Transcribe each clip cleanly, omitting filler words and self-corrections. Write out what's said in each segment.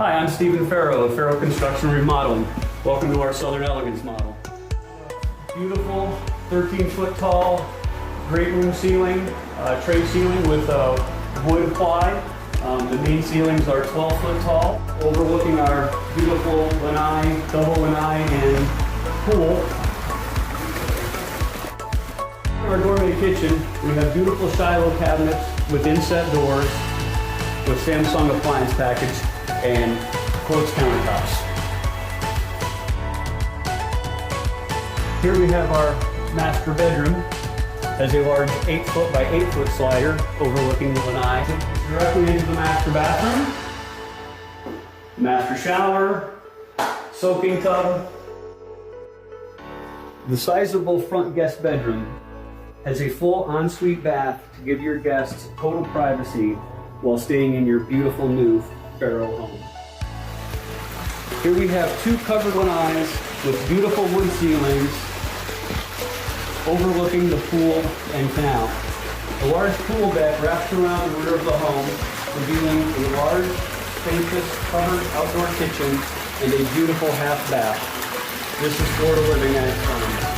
Hi, I'm Stephen Fero of Fero Construction and Remodeling. Welcome to our Southern Elegance model. Beautiful, 13-foot tall, great room ceiling, tray ceiling with wood applied. The main ceilings are 12-foot tall, overlooking our beautiful lanai, double lanai, and pool. In our gourmet kitchen, we have beautiful Shiloh cabinets with inset doors, with Samsung appliance package and quartz countertops. Here we have our master bedroom. Has a large 8-foot by 8-foot slider overlooking the lanai. Directly into the master bathroom, master shower, soaking tub. The sizable front guest bedroom has a full ensuite bath to give your guests total privacy while staying in your beautiful new Fero home. Here we have 2 covered lanais with beautiful wood ceilings overlooking the pool and canal. A large pool deck wraps around the rear of the home, revealing a large, spacious, covered outdoor kitchen and a beautiful half bath. This is Florida living at its finest.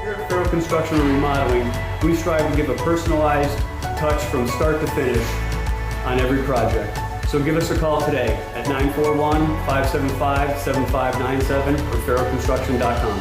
Here at Fero Construction and Remodeling, we strive to give a personalized touch from start to finish on every project. So give us a call today at 941-575-7597 or feroconstruction.com.